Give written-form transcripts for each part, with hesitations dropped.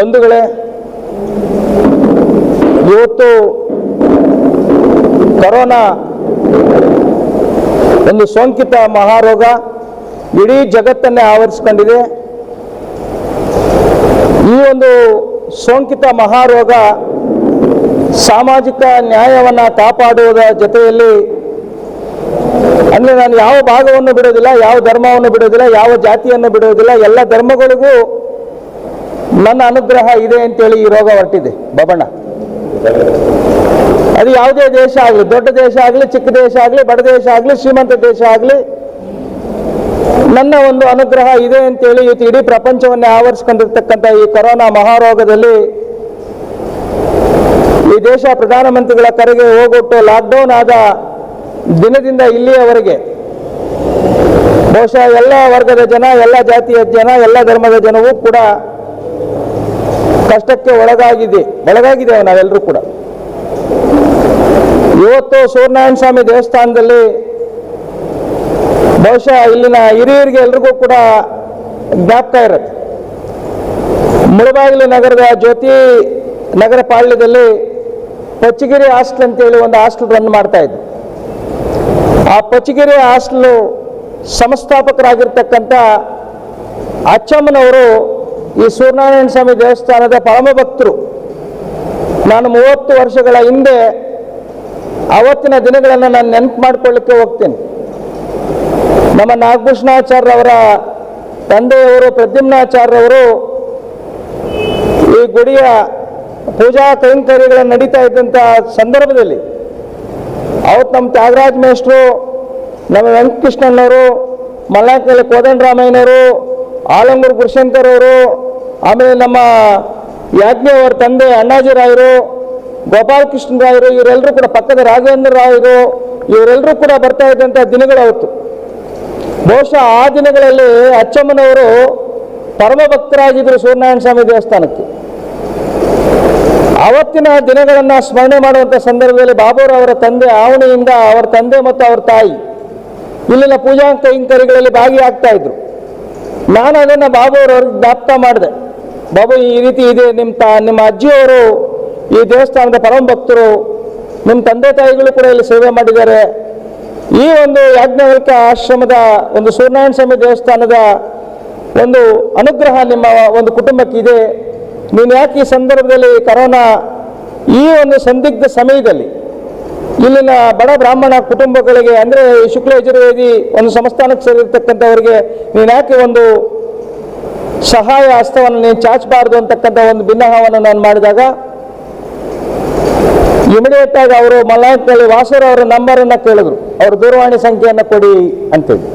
ಬಂಧುಗಳೇ, ಇವತ್ತು ಕೊರೋನಾ ಒಂದು ಸೋಂಕಿತ ಮಹಾರೋಗ ಇಡೀ ಜಗತ್ತನ್ನೇ ಆವರಿಸಿಕೊಂಡಿದೆ. ಈ ಒಂದು ಸೋಂಕಿತ ಮಹಾರೋಗ ಸಾಮಾಜಿಕ ನ್ಯಾಯವನ್ನು ಕಾಪಾಡುವುದರ ಜೊತೆಯಲ್ಲಿ, ಅಂದರೆ ನಾನು ಯಾವ ಭಾಗವನ್ನು ಬಿಡೋದಿಲ್ಲ, ಯಾವ ಧರ್ಮವನ್ನು ಬಿಡೋದಿಲ್ಲ, ಯಾವ ಜಾತಿಯನ್ನು ಬಿಡೋದಿಲ್ಲ, ಎಲ್ಲ ಧರ್ಮಗಳಿಗೂ ನನ್ನ ಅನುಗ್ರಹ ಇದೆ ಅಂತೇಳಿ ಈ ರೋಗ ಹೊರಟಿದೆ ಬಬಣ್ಣ. ಅದು ಯಾವುದೇ ದೇಶ ಆಗಲಿ, ದೊಡ್ಡ ದೇಶ ಆಗಲಿ, ಚಿಕ್ಕ ದೇಶ ಆಗಲಿ, ಬಡ ದೇಶ ಆಗಲಿ, ಶ್ರೀಮಂತ ದೇಶ ಆಗಲಿ, ನನ್ನ ಒಂದು ಅನುಗ್ರಹ ಇದೆ ಅಂತೇಳಿ ಇವತ್ತು ಇಡೀ ಪ್ರಪಂಚವನ್ನೇ ಆವರಿಸಿಕೊಂಡಿರ್ತಕ್ಕಂಥ ಈ ಕೊರೋನಾ ಮಹಾರೋಗದಲ್ಲಿ ಈ ದೇಶ ಪ್ರಧಾನಮಂತ್ರಿಗಳ ಕರೆಗೆ ಹೋಗೊಟ್ಟು ಲಾಕ್ಡೌನ್ ಆದ ದಿನದಿಂದ ಇಲ್ಲಿಯವರೆಗೆ ಬಹುಶಃ ಎಲ್ಲ ವರ್ಗದ ಜನ, ಎಲ್ಲ ಜಾತಿಯ ಜನ, ಎಲ್ಲ ಧರ್ಮದ ಜನವೂ ಕೂಡ ಕಷ್ಟಕ್ಕೆ ಒಳಗಾಗಿದ್ದೇವೆ ನಾವೆಲ್ಲರೂ ಕೂಡ. ಇವತ್ತು ಸೂರ್ಯನಾರಾಯಣ ಸ್ವಾಮಿ ದೇವಸ್ಥಾನದಲ್ಲಿ ಬಹುಶಃ ಇಲ್ಲಿನ ಹಿರಿಯರಿಗೆ ಎಲ್ರಿಗೂ ಕೂಡ ಜ್ಞಾಪಕ ಇರುತ್ತೆ. ಮುಳಬಾಗಿಲು ನಗರದ ಜ್ಯೋತಿ ನಗರ ಪಾಳ್ಯದಲ್ಲಿ ಪಚ್ಚಗಿರಿ ಹಾಸ್ಟೆಲ್ ಅಂತೇಳಿ ಒಂದು ಹಾಸ್ಟೆಲ್ ರನ್ ಮಾಡ್ತಾ ಇದ್ರು. ಆ ಪಚ್ಚಗಿರಿ ಹಾಸ್ಟೆಲ್ ಸಂಸ್ಥಾಪಕರಾಗಿರ್ತಕ್ಕಂಥ ಅಚ್ಚಮ್ಮನವರು ಈ ಸೂರ್ಯನಾರಾಯಣ ಸ್ವಾಮಿ ದೇವಸ್ಥಾನದ ಪರಮ ಭಕ್ತರು. ನಾನು 30 ವರ್ಷಗಳ ಹಿಂದೆ ಅವತ್ತಿನ ದಿನಗಳನ್ನು ನಾನು ನೆನಪು ಮಾಡಿಕೊಳ್ಳಿಕ್ಕೆ ಹೋಗ್ತೇನೆ. ನಮ್ಮ ನಾಗಭೂಷಣಾಚಾರ್ಯವರ ತಂದೆಯವರು ಪ್ರದ್ಯುಮ್ನಾಚಾರ್ಯವರು ಈ ಗುಡಿಯ ಪೂಜಾ ಕೈಂಕರ್ಯಗಳು ನಡೀತಾ ಇದ್ದಂಥ ಸಂದರ್ಭದಲ್ಲಿ ಅವತ್ತು ನಮ್ಮ ತ್ಯಾಗರಾಜ ಮೇಷ್ಟ್ರು, ನಮ್ಮ ವೆಂಕಟಕೃಷ್ಣನವರು, ಮಲ್ನಾಕಲ್ಲಿ ಕೋದಂಡರಾಮಯ್ಯನವರು, ಆಲಂಗೂರು ಗುರುಶಂಕರ್ ಅವರು, ಆಮೇಲೆ ನಮ್ಮ ಯಾಜ್ಞವರ ತಂದೆ ಅಣ್ಣಾಜಿರಾಯರು, ಗೋಪಾಲಕೃಷ್ಣ ರಾಯರು, ಇವರೆಲ್ಲರೂ ಕೂಡ ಪಕ್ಕದ ರಾಘವೇಂದ್ರ ರಾಯರು, ಇವರೆಲ್ಲರೂ ಕೂಡ ಬರ್ತಾ ಇದ್ದಂಥ ದಿನಗಳು ಅವತ್ತು. ಬಹುಶಃ ಆ ದಿನಗಳಲ್ಲಿ ಅಚ್ಚಮ್ಮನವರು ಪರಮ ಭಕ್ತರಾಗಿದ್ದರು ಸೂರ್ಯನಾರಾಯಣ ಸ್ವಾಮಿ ದೇವಸ್ಥಾನಕ್ಕೆ. ಆವತ್ತಿನ ದಿನಗಳನ್ನು ಸ್ಮರಣೆ ಮಾಡುವಂಥ ಸಂದರ್ಭದಲ್ಲಿ ಬಾಬುರವರ ತಂದೆ ಆವಣಿಯಿಂದ ಅವರ ತಂದೆ ಮತ್ತು ಅವರ ತಾಯಿ ಇಲ್ಲಿನ ಪೂಜಾ ಕೈಂಕರ್ಯಗಳಲ್ಲಿ ಭಾಗಿಯಾಗ್ತಾ ಇದ್ರು. ನಾನು ಅದನ್ನು ಬಾಬುರವ್ರಿಗೆ ಜ್ಞಾಪಕ ಮಾಡಿದೆ. ಬಾಬು, ಈ ರೀತಿ ಇದೆ, ನಿಮ್ಮ ಅಜ್ಜಿಯವರು ಈ ದೇವಸ್ಥಾನದ ಪರಮ ಭಕ್ತರು, ನಿಮ್ಮ ತಂದೆ ತಾಯಿಗಳು ಕೂಡ ಇಲ್ಲಿ ಸೇವೆ ಮಾಡಿದ್ದಾರೆ. ಈ ಒಂದು ಯಾಜ್ಞವಲ್ಕ್ಯ ಆಶ್ರಮದ ಒಂದು ಸೂರ್ಯನಾರಾಯಣ ಸ್ವಾಮಿ ದೇವಸ್ಥಾನದ ಒಂದು ಅನುಗ್ರಹ ನಿಮ್ಮ ಒಂದು ಕುಟುಂಬಕ್ಕಿದೆ. ನೀನು ಯಾಕೆ ಈ ಸಂದರ್ಭದಲ್ಲಿ ಕೊರೋನಾ ಈ ಒಂದು ಸಂದಿಗ್ಧ ಸಮಯದಲ್ಲಿ ಇಲ್ಲಿನ ಬಡ ಬ್ರಾಹ್ಮಣ ಕುಟುಂಬಗಳಿಗೆ, ಅಂದರೆ ಶುಕ್ಲ ಯಜುರ್ವೇದಿ ಒಂದು ಸಂಸ್ಥಾನಕ್ಕೆ ಸೇರಿರ್ತಕ್ಕಂಥವರಿಗೆ ನೀನು ಯಾಕೆ ಒಂದು ಸಹಾಯ ಹಸ್ತವನ್ನು ನೀನು ಚಾಚಬಾರ್ದು ಅಂತಕ್ಕಂಥ ಒಂದು ಭಿನ್ನಹವನ್ನು ನಾನು ಮಾಡಿದಾಗ ಇಮಿಡಿಯೇಟ್ ಆಗಿ ಅವರು ಮಲ್ನಾಡಿನಲ್ಲಿ ವಾಸೂರ್ ಅವರ ನಂಬರನ್ನು ಕೇಳಿದ್ರು, ಅವ್ರ ದೂರವಾಣಿ ಸಂಖ್ಯೆಯನ್ನು ಕೊಡಿ ಅಂತೇಳಿ.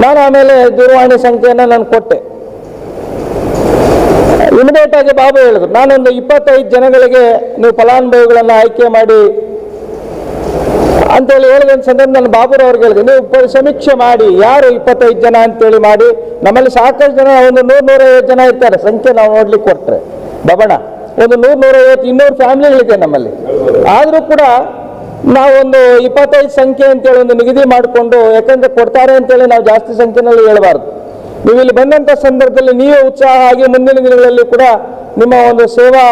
ನಾನು ಆಮೇಲೆ ದೂರವಾಣಿ ಸಂಖ್ಯೆಯನ್ನು ನಾನು ಕೊಟ್ಟೆ. ಇಮಿಡಿಯೇಟ್ ಆಗಿ ಬಾಬು ಹೇಳಿದ್ರು, ನಾನೊಂದು 25 ಜನಗಳಿಗೆ ನೀವು ಫಲಾನುಭವಿಗಳನ್ನು ಆಯ್ಕೆ ಮಾಡಿ ಅಂತೇಳಿ ಹೇಳಿದ ಸಂದರ್ಭ ನಾನು ಬಾಬುರವ್ರಿಗೆ ಹೇಳಿದೆ, ನೀವು ಸಮೀಕ್ಷೆ ಮಾಡಿ ಯಾರು 25 ಜನ ಅಂತೇಳಿ ಮಾಡಿ. ನಮ್ಮಲ್ಲಿ ಸಾಕಷ್ಟು ಜನ ಒಂದು 100-150 ಜನ ಇರ್ತಾರೆ, ಸಂಖ್ಯೆ ನಾವು ನೋಡ್ಲಿಕ್ಕೆ ಕೊಟ್ಟರೆ ಬಬಣ ಒಂದು 100-150-200 ಫ್ಯಾಮಿಲಿಗಳಿದೆ ನಮ್ಮಲ್ಲಿ. ಆದರೂ ಕೂಡ ನಾವೊಂದು 25 ಸಂಖ್ಯೆ ಅಂತೇಳಿ ಒಂದು ನಿಗದಿ ಮಾಡಿಕೊಂಡು, ಯಾಕಂದರೆ ಕೊಡ್ತಾರೆ ಅಂತೇಳಿ ನಾವು ಜಾಸ್ತಿ ಸಂಖ್ಯೆನಲ್ಲಿ ಹೇಳಬಾರ್ದು. ನೀವು ಇಲ್ಲಿ ಬಂದಂಥ ಸಂದರ್ಭದಲ್ಲಿ ನೀವೇ ಉತ್ಸಾಹ ಆಗಿ ಮುಂದಿನ ದಿನಗಳಲ್ಲಿ ಕೂಡ ನಿಮ್ಮ ಒಂದು ಸೇವಾ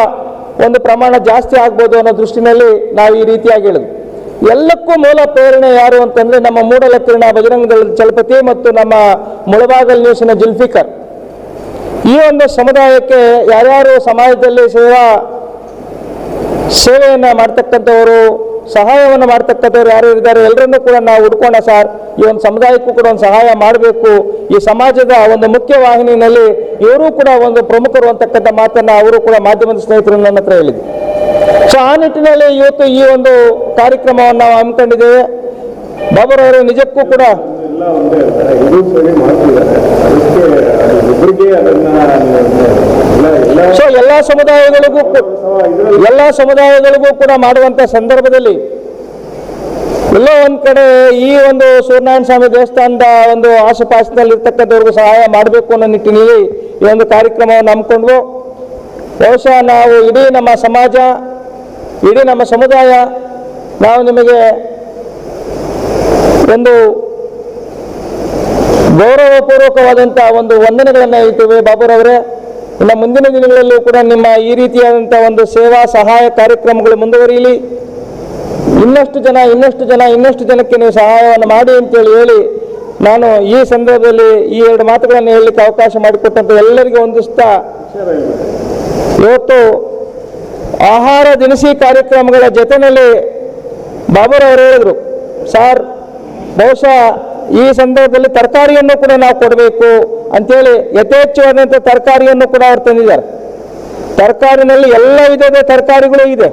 ಒಂದು ಪ್ರಮಾಣ ಜಾಸ್ತಿ ಆಗ್ಬೋದು ಅನ್ನೋ ದೃಷ್ಟಿನಲ್ಲಿ ನಾವು ಈ ರೀತಿಯಾಗಿ ಹೇಳಿದ್ವಿ. ಎಲ್ಲಕ್ಕೂ ಮೂಲ ಪ್ರೇರಣೆ ಯಾರು ಅಂತಂದರೆ ನಮ್ಮ ಮೂಡಲಕಿರಣ ಬಜರಂಗ ದಳದ ಚಲಪತಿ ಮತ್ತು ನಮ್ಮ ಮುಳಬಾಗಲ್ ನ್ಯೂಸಿನ ಜುಲ್ಫಿಕರ್. ಈ ಒಂದು ಸಮುದಾಯಕ್ಕೆ ಯಾರ್ಯಾರು ಸಮಾಜದಲ್ಲಿ ಸೇವೆಯನ್ನು ಮಾಡ್ತಕ್ಕಂಥವರು, ಸಹಾಯವನ್ನು ಮಾಡ್ತಕ್ಕಂಥವ್ರು ಯಾರು ಇದ್ದಾರೆ ಎಲ್ಲರನ್ನೂ ಕೂಡ ನಾವು ಹುಡ್ಕೋಣ ಸರ್, ಈ ಒಂದು ಸಮುದಾಯಕ್ಕೂ ಕೂಡ ಒಂದು ಸಹಾಯ ಮಾಡಬೇಕು, ಈ ಸಮಾಜದ ಒಂದು ಮುಖ್ಯ ವಾಹಿನಿಯಲ್ಲಿ ಇವರೂ ಕೂಡ ಒಂದು ಪ್ರಮುಖರು ಅಂತಕ್ಕಂಥ ಮಾತನ್ನು ಅವರು ಕೂಡ ಮಾಧ್ಯಮದ ಸ್ನೇಹಿತರು ನನ್ನ ಹತ್ರ ಹೇಳಿದ್ರು. ಸೊ ಆ ನಿಟ್ಟಿನಲ್ಲಿ ಇವತ್ತು ಈ ಒಂದು ಕಾರ್ಯಕ್ರಮವನ್ನು ನಾವು ಹಮ್ಮಿಕೊಂಡಿದ್ದೇವೆ. ಬಾಬುರವರು ನಿಜಕ್ಕೂ ಕೂಡ ಸೊ ಎಲ್ಲ ಸಮುದಾಯಗಳಿಗೂ ಕೂಡ ಮಾಡುವಂಥ ಸಂದರ್ಭದಲ್ಲಿ ಎಲ್ಲೋ ಒಂದು ಕಡೆ ಈ ಒಂದು ಸೂರ್ಯನಾರಾಯಣ ಸ್ವಾಮಿ ದೇವಸ್ಥಾನದ ಒಂದು ಆಸುಪಾಸಿನಲ್ಲಿ ಇರ್ತಕ್ಕಂಥವ್ರಿಗೂ ಸಹಾಯ ಮಾಡಬೇಕು ಅನ್ನೋ ನಿಟ್ಟಿನಲ್ಲಿ ಈ ಒಂದು ಕಾರ್ಯಕ್ರಮವನ್ನು ಹಮ್ಮಿಕೊಂಡ್ವು. ಬಹುಶಃ ನಾವು ಇಡೀ ನಮ್ಮ ಸಮಾಜ, ಇಡೀ ನಮ್ಮ ಸಮುದಾಯ ನಾವು ನಿಮಗೆ ಒಂದು ಗೌರವಪೂರ್ವಕವಾದಂಥ ಒಂದು ವಂದನೆಗಳನ್ನು ಹೇಳ್ತೇವೆ ಬಾಬುರವರೇ. ಇನ್ನು ಮುಂದಿನ ದಿನಗಳಲ್ಲೂ ಕೂಡ ನಿಮ್ಮ ಈ ರೀತಿಯಾದಂಥ ಒಂದು ಸೇವಾ ಸಹಾಯ ಕಾರ್ಯಕ್ರಮಗಳು ಮುಂದುವರಿಯಲಿ. ಇನ್ನಷ್ಟು ಜನಕ್ಕೆ ನೀವು ಸಹಾಯವನ್ನು ಮಾಡಿ ಅಂತೇಳಿ ಹೇಳಿ ನಾನು ಈ ಸಂದರ್ಭದಲ್ಲಿ ಈ 2 ಮಾತುಗಳನ್ನು ಹೇಳಲಿಕ್ಕೆ ಅವಕಾಶ ಮಾಡಿಕೊಟ್ಟಂತ ಎಲ್ಲರಿಗೂ ವಂದಿಸ್ತಾ, ಇವತ್ತು ಆಹಾರ ದಿನಸಿ ಕಾರ್ಯಕ್ರಮಗಳ ಜೊತೆಯಲ್ಲಿ ಬಾಬುರವರು ಹೇಳಿದರು, ಸಾರ್ ಬಹುಶಃ ಈ ಸಂದರ್ಭದಲ್ಲಿ ತರಕಾರಿಯನ್ನು ಕೂಡ ನಾವು ಕೊಡಬೇಕು ಅಂಥೇಳಿ ಯಥೇಚ್ಛವಾದಂಥ ತರಕಾರಿಯನ್ನು ಕೂಡ ಅವರು ತಂದಿದ್ದಾರೆ. ತರಕಾರಿನಲ್ಲಿ ಎಲ್ಲ ವಿಧದ ತರಕಾರಿಗಳು ಇದೆ.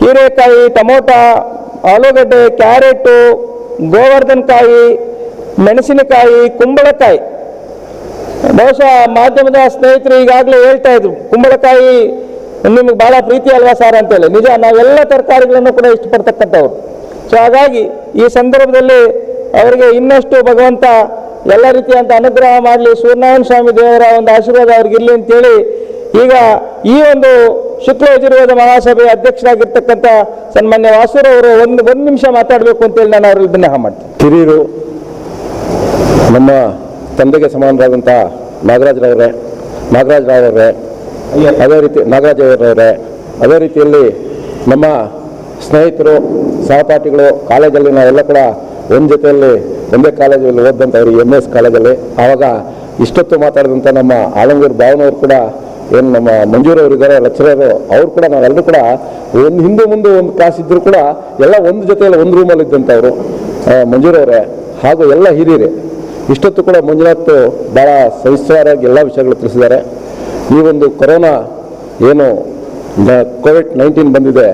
ಹೀರೆಕಾಯಿ, ಟೊಮೊಟೊ, ಆಲೂಗಡ್ಡೆ, ಕ್ಯಾರೆಟು, ಗೋವರ್ಧನಕಾಯಿ, ಮೆಣಸಿನಕಾಯಿ, ಕುಂಬಳಕಾಯಿ. ಬಹುಶಃ ಮಾಧ್ಯಮದ ಸ್ನೇಹಿತರು ಈಗಾಗಲೇ ಹೇಳ್ತಾ ಇದ್ರು, ಕುಂಬಳಕಾಯಿ ನಿಮಗೆ ಭಾಳ ಪ್ರೀತಿ ಅಲ್ವಾ ಸಾರ್ ಅಂತೇಳಿ. ನಿಜ, ನಾವೆಲ್ಲ ತರಕಾರಿಗಳನ್ನು ಕೂಡ ಇಷ್ಟಪಡ್ತಕ್ಕಂಥವ್ರು. ಸೊ ಹಾಗಾಗಿ ಈ ಸಂದರ್ಭದಲ್ಲಿ ಅವರಿಗೆ ಇನ್ನಷ್ಟು ಭಗವಂತ ಎಲ್ಲ ರೀತಿಯಂಥ ಅನುಗ್ರಹ ಮಾಡಲಿ, ಸೂರ್ಯನಾರಾಯಣ ಸ್ವಾಮಿ ದೇವರ ಒಂದು ಆಶೀರ್ವಾದ ಅವ್ರಿಗಿರಲಿ ಅಂತೇಳಿ ಈಗ ಈ ಒಂದು ಶುಕ್ಲ ಯಜುರ್ವೇದ ಮಹಾಸಭೆಯ ಅಧ್ಯಕ್ಷರಾಗಿರ್ತಕ್ಕಂಥ ಸನ್ಮಾನ್ಯ ವಾಸುರವರು ಒಂದು ನಿಮಿಷ ಮಾತಾಡಬೇಕು ಅಂತೇಳಿ ನಾನು ಅವ್ರಲ್ಲಿ ವಿನಂತಿ ಮಾಡ್ತೀನಿ. ಹಿರಿಯರು, ನಮ್ಮ ತಂದೆಗೆ ಸಮಾನರಾದಂಥ ನಾಗರಾಜರವರೇ, ಅದೇ ರೀತಿಯಲ್ಲಿ ನಮ್ಮ ಸ್ನೇಹಿತರು, ಸಹಪಾಠಿಗಳು, ಕಾಲೇಜಲ್ಲಿ ನಾವೆಲ್ಲ ಕೂಡ ಒಂದೇ ಕಾಲೇಜಲ್ಲಿ ಓದಂಥವ್ರು, MS ಕಾಲೇಜಲ್ಲಿ. ಆವಾಗ ಇಷ್ಟೊತ್ತು ಮಾತಾಡಿದಂಥ ನಮ್ಮ ಆಲಂಗೂರು ಭಾವನವರು ಕೂಡ, ಏನು ನಮ್ಮ ಮಂಜೂರವರು ಇದ್ದಾರೆ ಲೆಕ್ಚರರು, ಅವ್ರು ಕೂಡ ನಾವೆಲ್ಲರೂ ಕೂಡ ಒಂದು ಹಿಂದೆ ಮುಂದೆ ಒಂದು ಕ್ಲಾಸ್ ಇದ್ದರೂ ಕೂಡ ಎಲ್ಲ ಒಂದು ಜೊತೆಯಲ್ಲಿ ಒಂದು ರೂಮಲ್ಲಿ ಇದ್ದಂಥವ್ರು ಮಂಜೂರವರೇ, ಹಾಗೂ ಎಲ್ಲ ಹಿರಿಯರೇ. ಇಷ್ಟೊತ್ತು ಕೂಡ ಮಂಜುನಾಥ್ ಭಾಳ ಸವಿಸ್ತಾರವಾಗಿ ಎಲ್ಲ ವಿಷಯಗಳು ತಿಳಿಸಿದ್ದಾರೆ. ಈ ಒಂದು ಕೊರೋನಾ ಏನು ಕೋವಿಡ್-19 ಬಂದಿದೆ,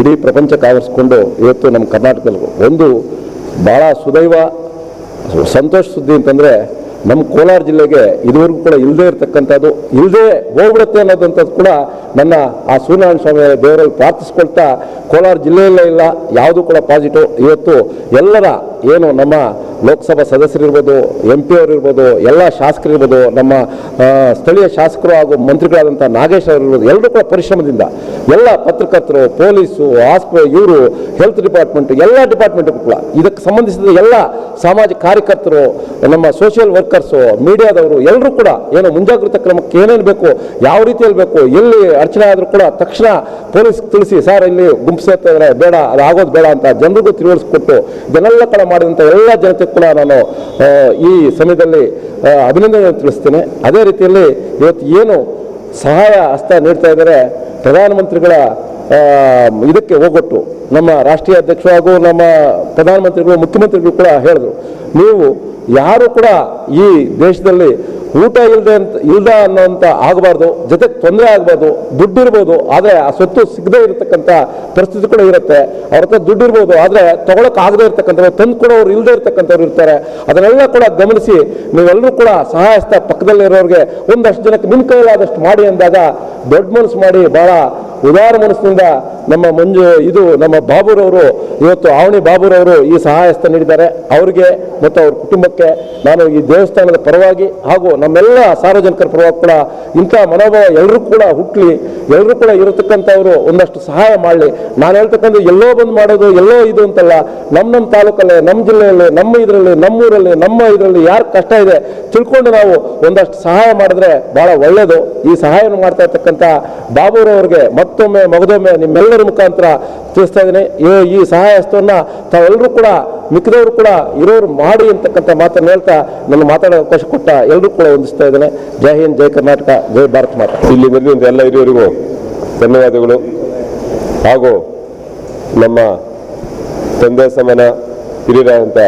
ಇಡೀ ಪ್ರಪಂಚಕ್ಕೆ ಆವರಿಸ್ಕೊಂಡು ಇವತ್ತು ನಮ್ಮ ಕರ್ನಾಟಕದಲ್ಲಿ ಒಂದು ಭಾಳ ಸುದೈವ ಸಂತೋಷ ಸುದ್ದಿ ಅಂತಂದರೆ, ನಮ್ಮ ಕೋಲಾರ ಜಿಲ್ಲೆಗೆ ಇದುವರೆಗೂ ಕೂಡ ಇಲ್ಲದೇ ಇರತಕ್ಕಂಥದ್ದು, ಇಲ್ಲದೇ ಹೋಗ್ಬಿಡುತ್ತೆ ಅನ್ನೋದಂಥದ್ದು ಕೂಡ ನನ್ನ ಆ ಸೂರ್ಯನಾರಾಯಣ ಸ್ವಾಮಿ ದೇವರಲ್ಲಿ ಪ್ರಾರ್ಥಿಸ್ಕೊಳ್ತಾ, ಕೋಲಾರ ಜಿಲ್ಲೆಯಲ್ಲೇ ಇಲ್ಲ ಯಾವುದು ಕೂಡ ಪಾಸಿಟಿವ್. ಇವತ್ತು ಎಲ್ಲರ ಏನು ನಮ್ಮ ಲೋಕಸಭಾ ಸದಸ್ಯರಿರ್ಬೋದು, MP ಅವರಿರ್ಬೋದು, ಎಲ್ಲ ಶಾಸಕರಿರ್ಬೋದು, ನಮ್ಮ ಸ್ಥಳೀಯ ಶಾಸಕರು ಹಾಗೂ ಮಂತ್ರಿಗಳಾದಂಥ ನಾಗೇಶ್ ಅವರಿರ್ಬೋದು, ಎಲ್ಲರೂ ಕೂಡ ಪರಿಶ್ರಮದಿಂದ ಎಲ್ಲ ಪತ್ರಕರ್ತರು, ಪೊಲೀಸು, ಇವರು ಹೆಲ್ತ್ ಡಿಪಾರ್ಟ್ಮೆಂಟ್, ಎಲ್ಲ ಡಿಪಾರ್ಟ್ಮೆಂಟ್ ಕೂಡ ಇದಕ್ಕೆ ಸಂಬಂಧಿಸಿದ ಎಲ್ಲ ಸಾಮಾಜಿಕ ಕಾರ್ಯಕರ್ತರು, ನಮ್ಮ ಸೋಷಿಯಲ್ ವರ್ಕರ್ಸು, ಮೀಡಿಯಾದವರು ಎಲ್ಲರೂ ಕೂಡ ಏನು ಮುಂಜಾಗ್ರತಾ ಕ್ರಮಕ್ಕೆ ಏನೇನು ಬೇಕು, ಯಾವ ರೀತಿಯಲ್ಲಿ ಬೇಕು, ಎಲ್ಲಿ ಅಡಚಣೆ ಆದರೂ ಕೂಡ ತಕ್ಷಣ ಪೊಲೀಸ್ ತಿಳಿಸಿ, ಸರ್ ಇಲ್ಲಿ ಗುಂಪು ಸೇರ್ತಾ ಇದ್ದಾರೆ, ಬೇಡ, ಅದು ಆಗೋದು ಬೇಡ ಅಂತ ಜನರಿಗೂ ತಿಳಿಸ್ಕೊಟ್ಟು ಇದನ್ನೆಲ್ಲ ಕೂಡ ಮಾಡಿದಂಥ ಎಲ್ಲ ಜನತೆ ಕೂಡ ನಾನು ಈ ಸಮಯದಲ್ಲಿ ಅಭಿನಂದನೆ ತಿಳಿಸ್ತೇನೆ. ಅದೇ ರೀತಿಯಲ್ಲಿ ಇವತ್ತು ಏನು ಸಹಾಯ ಹಸ್ತ ನೀಡ್ತಾ ಇದ್ದಾರೆ ಪ್ರಧಾನಮಂತ್ರಿಗಳ ಇದಕ್ಕೆ ಹೋಗೊಟ್ಟು ನಮ್ಮ ರಾಷ್ಟ್ರೀಯ ಅಧ್ಯಕ್ಷರು ಹಾಗೂ ನಮ್ಮ ಪ್ರಧಾನಮಂತ್ರಿಗಳು, ಮುಖ್ಯಮಂತ್ರಿಗಳು ಕೂಡ ಹೇಳಿದ್ರು, ನೀವು ಯಾರು ಕೂಡ ಈ ದೇಶದಲ್ಲಿ ಊಟ ಇಲ್ದ ಅನ್ನೋಂಥ ಆಗಬಾರ್ದು, ಜೊತೆಗೆ ತೊಂದರೆ ಆಗಬಾರ್ದು. ದುಡ್ಡಿರ್ಬೋದು, ಆದರೆ ಆ ಸ್ವತ್ತು ಸಿಗದೇ ಇರತಕ್ಕಂಥ ಪರಿಸ್ಥಿತಿ ಕೂಡ ಇರುತ್ತೆ. ಅವ್ರ ಹತ್ರ ದುಡ್ಡಿರ್ಬೋದು, ಆದರೆ ತೊಗೊಳಕ್ಕೆ ಆಗದೇ ಇರ್ತಕ್ಕಂಥವ್ರು, ತಂದು ಕೊಡೋರು ಇಲ್ಲದೇ ಇರ್ತಕ್ಕಂಥವ್ರು ಇರ್ತಾರೆ. ಅದನ್ನೆಲ್ಲ ಕೂಡ ಗಮನಿಸಿ ನೀವೆಲ್ಲರೂ ಕೂಡ ಸಹಾಯಸ್ಥ ಪಕ್ಕದಲ್ಲಿರೋರಿಗೆ ಒಂದಷ್ಟು ಜನಕ್ಕೆ ನಿಮ್ಮ ಕೈಲಾದಷ್ಟು ಮಾಡಿ ಅಂದಾಗ ದೊಡ್ಡ ಮನಸ್ಸು ಮಾಡಿ ಭಾಳ ಉದಾರ ಮನಸ್ಸಿನಿಂದ ನಮ್ಮ ಬಾಬುರವರು ಇವತ್ತು ಅವನಿ ಬಾಬುರವರು ಈ ಸಹಾಯಸ್ಥ ನೀಡಿದ್ದಾರೆ. ಅವರಿಗೆ ಮತ್ತು ಅವ್ರ ಕುಟುಂಬಕ್ಕೆ ನಾನು ಈ ದೇವಸ್ಥಾನದ ಪರವಾಗಿ ಹಾಗೂ ನಮ್ಮೆಲ್ಲ ಸಾರ್ವಜನಿಕರ ಪರವಾಗಿ ಕೂಡ ಇಂಥ ಮನೋಭಾವ ಎಲ್ಲರೂ ಕೂಡ ಹುಟ್ಟಲಿ, ಎಲ್ಲರೂ ಕೂಡ ಇರತಕ್ಕಂಥವ್ರು ಒಂದಷ್ಟು ಸಹಾಯ ಮಾಡಲಿ. ನಾನು ಹೇಳ್ತಕ್ಕಂಥ ಎಲ್ಲೋ ಬಂದು ಮಾಡೋದು, ಎಲ್ಲೋ ಇದು ಅಂತಲ್ಲ, ನಮ್ಮ ತಾಲೂಕಲ್ಲೇ, ನಮ್ಮ ಜಿಲ್ಲೆಯಲ್ಲಿ, ನಮ್ಮ ಇದರಲ್ಲಿ, ನಮ್ಮೂರಲ್ಲಿ, ನಮ್ಮ ಇದರಲ್ಲಿ ಯಾರು ಕಷ್ಟ ಇದೆ ತಿಳ್ಕೊಂಡು ನಾವು ಒಂದಷ್ಟು ಸಹಾಯ ಮಾಡಿದ್ರೆ ಭಾಳ ಒಳ್ಳೆಯದು. ಈ ಸಹಾಯವನ್ನು ಮಾಡ್ತಾ ಇರ್ತಕ್ಕಂಥ ಬಾಬುರವ್ರಿಗೆ ಮತ್ತೊಮ್ಮೆ ಮಗದೊಮ್ಮೆ ನಿಮ್ಮೆಲ್ಲರ ಮುಖಾಂತರ ತಿಳಿಸ್ತಾ ಇದ್ದೀನಿ. ಈ ಸಹಾಯ ಹಸ್ತವನ್ನು ತಾವೆಲ್ಲರೂ ಕೂಡ ಮಿಕ್ಕಿದವರು ಕೂಡ ಇರೋರು ಮಾಡಿ ಅಂತಕ್ಕಂಥ ಮಾತನ್ನು ಹೇಳ್ತಾ ನನ್ನ ಮಾತಾಡೋ ಅವಕಾಶ ಕೊಟ್ಟ ಎಲ್ಲರೂ ಕೂಡ ವಂದಿಸ್ತಾ ಇದ್ದೇನೆ. ಜೈ ಹಿಂದ್, ಜೈ ಕರ್ನಾಟಕ, ಜೈ ಭಾರತ್ ಮಾತಾ. ಇಲ್ಲಿ ಬಂದಿದ್ದ ಎಲ್ಲ ಹಿರಿಯರಿಗೂ ಧನ್ಯವಾದಗಳು. ಹಾಗೂ ನಮ್ಮ ತಂದೆ ಸಮಾನ ಹಿರಿಯರಾದಂಥ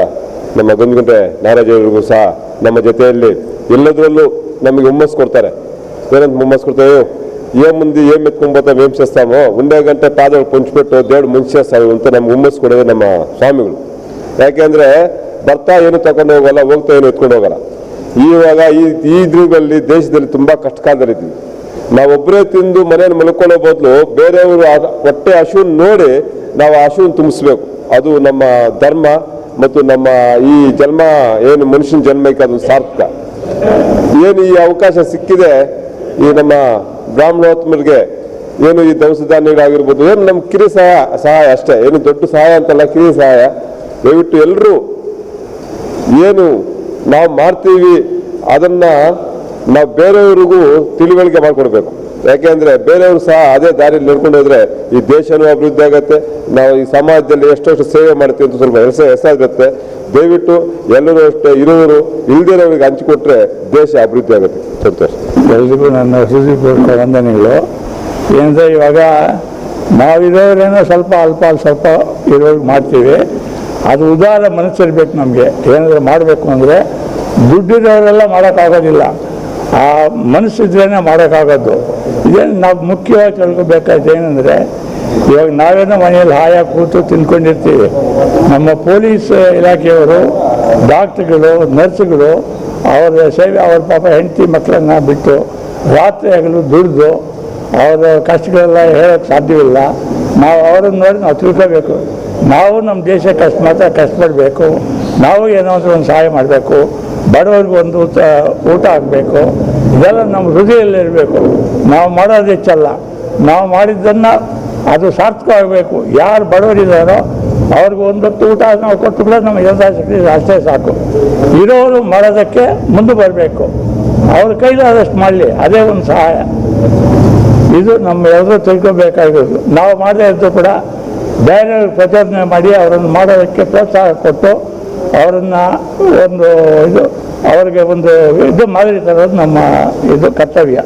ನಮ್ಮ ಗಂಜುಗಂಟೆ ನಾರಾಜರಿಗೂ ಸಹ ನಮ್ಮ ಜೊತೆಯಲ್ಲಿ ಎಲ್ಲದರಲ್ಲೂ ನಮಗೆ ಹುಮ್ಮಸ್ಸು ಕೊಡ್ತಾರೆ. ಏನಂತ ಹುಮ್ಮಸ್ಸು ಕೊಡ್ತಾರೆ, ఏం ముందు ఏం ఎత్తుకుపోతాం ఏం చేస్తామో ఉండే గంటే పాదలు పొంచిపెట్టు దేవుడు ಮುಂಚೆ చేస్తావు ಅಂತ ನಮ್ಗೆ ಹುಮ್ಮಸ್ಸು ಕೊಡೋದು ನಮ್ಮ ಸ್ವಾಮಿಗಳು. ಯಾಕೆಂದರೆ ಬರ್ತಾ ಏನು ತಗೊಂಡು ಹೋಗಲ್ಲ, ಹೋಗ್ತಾ ಏನು ಎತ್ಕೊಂಡು ಹೋಗಲ್ಲ. ಇವಾಗ ಈ ಇದ್ರಲ್ಲಿ ದೇಶದಲ್ಲಿ ತುಂಬ ಕಷ್ಟಕಾಲದಲ್ಲಿದ್ದೀವಿ. ನಾವೊಬ್ಬರೇ ತಿಂದು ಮನೆಯನ್ನು ಮಲ್ಕೊಳ್ಳೋ ಬದಲು ಬೇರೆಯವರು ಹೊಟ್ಟೆ ಹಸುವನ್ನು ನೋಡಿ ನಾವು ಆ ಹಸುವನ್ನು ತುಂಬಿಸ್ಬೇಕು. ಅದು ನಮ್ಮ ಧರ್ಮ ಮತ್ತು ನಮ್ಮ ಈ ಜನ್ಮ ಏನು ಮನುಷ್ಯನ ಜನ್ಮಕ್ಕೆ ಅದು ಸಾರ್ಥಕ. ಏನು ಈ ಅವಕಾಶ ಸಿಕ್ಕಿದೆ ಈ ನಮ್ಮ ಬ್ರಾಹ್ಮಣೋತ್ತಮರಿಗೆ ಏನು ಈ ದವಸ ಧಾನ್ಯಗಳಾಗಿರ್ಬೋದು, ಏನು ನಮ್ಮ ಕಿರಿ ಸಹಾಯ ಅಷ್ಟೇ, ಏನು ದೊಡ್ಡ ಸಹಾಯ ಅಂತಲ್ಲ, ಕಿರಿ ಸಹಾಯ. ದಯವಿಟ್ಟು ಎಲ್ಲರೂ ಏನು ನಾವು ಮಾಡ್ತೀವಿ ಅದನ್ನು ನಾವು ಬೇರೆಯವ್ರಿಗೂ ತಿಳಿವಳಿಕೆ ಮಾಡಿಕೊಡ್ಬೇಕು. ಯಾಕೆಂದ್ರೆ ಬೇರೆಯವರು ಸಹ ಅದೇ ದಾರಿಯಲ್ಲಿ ನಡ್ಕೊಂಡು ಹೋದ್ರೆ ಈ ದೇಶನೂ ಅಭಿವೃದ್ಧಿ ಆಗುತ್ತೆ, ನಾವು ಈ ಸಮಾಜದಲ್ಲಿ ಎಷ್ಟೆಷ್ಟು ಸೇವೆ ಮಾಡ್ತೀವಿ ಅಂತ ಸ್ವಲ್ಪ ಹೆಸರಾಗುತ್ತೆ. ದಯವಿಟ್ಟು ಎಲ್ಲರೂ ಅಷ್ಟೇ ಇರುವರು ಇಲ್ದಿರೋರಿಗೆ ಹಂಚಿಕೊಟ್ರೆ ದೇಶ ಅಭಿವೃದ್ಧಿ ಆಗುತ್ತೆ. ಸಂತೋಷ. ಎಲ್ರಿಗೂ ನನ್ನ ಹೃದಯಪೂರ್ವಕ ವಂದನೆಗಳು. ಏನಂದರೆ ಇವಾಗ ನಾವಿರೋರೇನೋ ಸ್ವಲ್ಪ ಸ್ವಲ್ಪ ಇರೋರು ಮಾಡ್ತೀವಿ, ಅದು ಉದಾರ ಮನಸ್ಸಿರ್ಬೇಕು ನಮಗೆ. ಏನಾದರೂ ಮಾಡಬೇಕು ಅಂದರೆ ದುಡ್ಡಿರೋರೆಲ್ಲ ಮಾಡೋಕ್ಕಾಗೋದಿಲ್ಲ, ಆ ಮನಸ್ಸಿದ್ರೇ ಮಾಡೋಕ್ಕಾಗೋದು. ಇದೇನು ನಾವು ಮುಖ್ಯವಾಗಿ ತಿಳ್ಕೊಬೇಕಾಯ್ತು ಏನಂದರೆ, ಇವಾಗ ನಾವೇನೋ ಮನೆಯಲ್ಲಿ ಹಾಯಾಗಿ ಕೂತು ತಿನ್ಕೊಂಡಿರ್ತೀವಿ, ನಮ್ಮ ಪೊಲೀಸ್ ಇಲಾಖೆಯವರು, ಡಾಕ್ಟ್ರುಗಳು, ನರ್ಸ್ಗಳು ಅವರ ಸೇವೆ, ಅವ್ರ ಪಾಪ ಹೆಂಡತಿ ಮಕ್ಕಳನ್ನು ಬಿಟ್ಟು ರಾತ್ರಿ ಹಗಲು ದುಡಿದು ಅವರ ಕಷ್ಟಗಳೆಲ್ಲ ಹೇಳೋಕ್ಕೆ ಸಾಧ್ಯವಿಲ್ಲ. ನಾವು ಅವರನ್ನು ನೋಡಿ ನಾವು ತಿಳ್ಕೋಬೇಕು. ನಾವು ನಮ್ಮ ದೇಶಕ್ಕೆ ಅಷ್ಟು ಮಾತ್ರ ಕಷ್ಟಪಡಬೇಕು, ನಾವು ಏನೋ ಒಂದು ಸಹಾಯ ಮಾಡಬೇಕು, ಬಡವರಿಗೆ ಒಂದು ಊಟ ಆಗಬೇಕು, ಇದೆಲ್ಲ ನಮ್ಮ ಹೃದಯದಲ್ಲಿರಬೇಕು. ನಾವು ಮಾಡೋದು ಹೆಚ್ಚಲ್ಲ, ನಾವು ಮಾಡಿದ್ದನ್ನು ಅದು ಸಾರ್ಥಕವಾಗಬೇಕು. ಯಾರು ಬಡವರಿದ್ದಾರೋ ಅವ್ರಿಗೆ ಒಂದೊತ್ತು ಊಟ ನಾವು ಕೊಟ್ಟು ಕೂಡ ನಮ್ಮ ಯಥಾಶಕ್ತಿ ಅಷ್ಟೇ ಸಾಕು. ಇರೋರು ಮಾಡೋದಕ್ಕೆ ಮುಂದೆ ಬರಬೇಕು, ಅವ್ರ ಕೈಲಾದಷ್ಟು ಮಾಡಲಿ, ಅದೇ ಒಂದು ಸಹಾಯ. ಇದು ನಮ್ಮ ಎಲ್ಲರೂ ತಿಳ್ಕೊಬೇಕಾಗಿರೋದು. ನಾವು ಮಾಡದೇ ಇದ್ದು ಕೂಡ ಬೇರೆಯವ್ರಿಗೆ ಪ್ರಚೋದನೆ ಮಾಡಿ ಅವರನ್ನು ಮಾಡೋದಕ್ಕೆ ಪ್ರೋತ್ಸಾಹ ಕೊಟ್ಟು ಅವರನ್ನು ಒಂದು ಅವ್ರಿಗೆ ಒಂದು ಮಾದರಿ ತರೋದು ನಮ್ಮ ಕರ್ತವ್ಯ.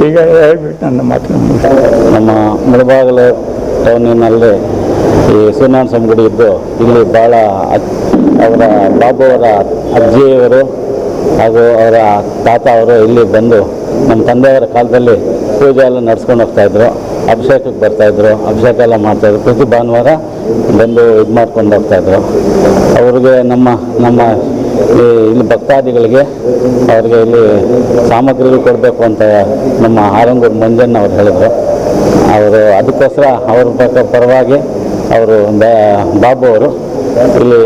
ಈಗ ಹೇಳ್ಬಿಟ್ಟು ನನ್ನ ಮಾತು. ನಮ್ಮ ಮುಳಬಾಗಿಲು ಟೌನಿನಲ್ಲಿ ಈ ಸೂರ್ಯನಾರಾಯಣ ಸ್ವಾಮಿ ಗುಡಿ ಇದ್ದು, ಇಲ್ಲಿ ಭಾಳ ಅವರ ಬಾಬು ಅವರ ಅಜ್ಜಿಯವರು ಹಾಗೂ ಅವರ ತಾತ ಅವರು ಇಲ್ಲಿ ಬಂದು ನಮ್ಮ ತಂದೆಯವರ ಕಾಲದಲ್ಲಿ ಪೂಜೆ ಎಲ್ಲ ನಡ್ಸ್ಕೊಂಡು ಹೋಗ್ತಾಯಿದ್ರು, ಅಭಿಷೇಕಕ್ಕೆ ಬರ್ತಾಯಿದ್ರು, ಅಭಿಷೇಕ ಎಲ್ಲ ಮಾಡ್ತಾಯಿದ್ರು. ಪ್ರತಿ ಭಾನುವಾರ ಬಂದು ಇದು ಮಾಡ್ಕೊಂಡು ಹೋಗ್ತಾಯಿದ್ರು. ಅವ್ರಿಗೆ ನಮ್ಮ ಇಲ್ಲಿ ಭಕ್ತಾದಿಗಳಿಗೆ ಅವ್ರಿಗೆ ಇಲ್ಲಿ ಸಾಮಗ್ರಿಗಳು ಕೊಡಬೇಕು ಅಂತ ನಮ್ಮ ಆರಂಗೂರು ಮಂಜಣ್ಣ ಅವ್ರು ಹೇಳಿದರು. ಅವರು ಅದಕ್ಕೋಸ್ಕರ ಅವ್ರ ಪರವಾಗಿ ಅವರು ಬಾಬು ಅವರು ಇಲ್ಲಿ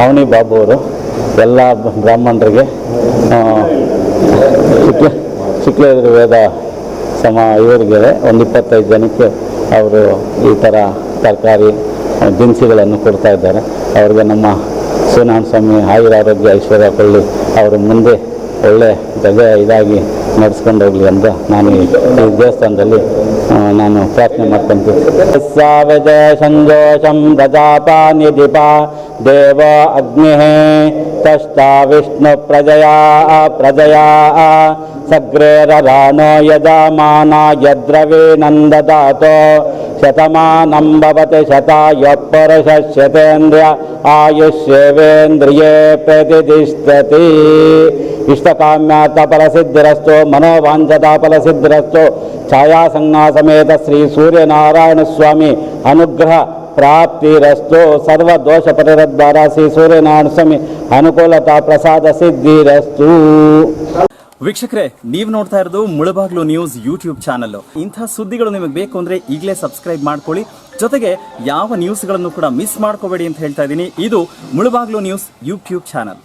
ಅವನಿ ಬಾಬು ಅವರು ಎಲ್ಲ ಬ್ರಾಹ್ಮಣರಿಗೆ ಶುಕ್ಲ ವೇದ ಇವರಿಗೆ ಒಂದು 25 ಜನಕ್ಕೆ ಅವರು ಈ ಥರ ತರಕಾರಿ ದಿನಸಿಗಳನ್ನು ಕೊಡ್ತಾ ಇದ್ದಾರೆ. ಅವ್ರಿಗೆ ನಮ್ಮ ಸೂರ್ಯನಾರಾಯಣ ಸ್ವಾಮಿ ಆಯುರಾರೋಗ್ಯ ಐಶ್ವರ್ಯ ಕೊಳ್ಳಿ, ಅವರು ಮುಂದೆ ಒಳ್ಳೆ ಇದಾಗಿ ನಡೆಸ್ಕೊಂಡು ಹೋಗಲಿ ಅಂತ ನಾನು ಈ ದೇವಸ್ಥಾನದಲ್ಲಿ ನಾನು ಪ್ರಾರ್ಥನೆ ಮಾಡ್ಕೊಂತೀನಿ. ಸಂಜೋಷಂ ಪ್ರಜಾಪಾನಿಧಿಪ ದೇವ ಅಗ್ನಿ ತಷ್ಟಾ ವಿಷ್ಣು ಪ್ರಜಯಾ ಸಗ್ರೇರಾಣೋ ಯಜಮಾನ ಯದ್ರವೇ ನಂದದಾತೋ ಶತಮಾನಂ ಭವತಿ ಶತಾಯ ಪುರುಷ ಶತೇಂದ್ರಿಯ ಆಯುಷ್ಯೇವೇಂದ್ರಿಯೇ ಪ್ರತಿಷ್ಠತಿ. ಇಷ್ಟಕಾಮ್ಯಾರ್ಥ ಫಲಸಿದ್ಧಿರಸ್ತು ಮನೋವಾಂಛತಾ ಫಲಸಿದ್ಧಿರಸ್ತು. ಛಾಯಾ ಸಂಜ್ಞಾ ಸಮೇತ ಶ್ರೀ ಸೂರ್ಯನಾರಾಯಣ ಸ್ವಾಮಿ ಅನುಗ್ರಹ ಪ್ರಾಪ್ತಿರಸ್ತು. ಸರ್ವದೋಷ ಪರಿರದ್ವಾರ ಶ್ರೀ ಸೂರ್ಯನಾರಾಯಣ ಸ್ವಾಮಿ ಅನುಕೂಲತಾ ಪ್ರಸಾದ ಸಿದ್ಧಿರಸ್ತು. ವೀಕ್ಷಕರೇ, ನೀವು ನೋಡ್ತಾ ಇರೋದು ಮುಳಬಾಗ್ಲು ನ್ಯೂಸ್ ಯೂಟ್ಯೂಬ್ ಚಾನಲ್. ಇಂಥ ಸುದ್ದಿಗಳು ನಿಮಗೆ ಬೇಕು ಅಂದ್ರೆ ಈಗಲೇ ಸಬ್ಸ್ಕ್ರೈಬ್ ಮಾಡ್ಕೊಳ್ಳಿ. ಜೊತೆಗೆ ಯಾವ ನ್ಯೂಸ್ಗಳನ್ನು ಕೂಡ ಮಿಸ್ ಮಾಡ್ಕೋಬೇಡಿ ಅಂತ ಹೇಳ್ತಾ ಇದ್ದೀನಿ. ಇದು ಮುಳಬಾಗ್ಲು ನ್ಯೂಸ್ ಯೂಟ್ಯೂಬ್ ಚಾನಲ್.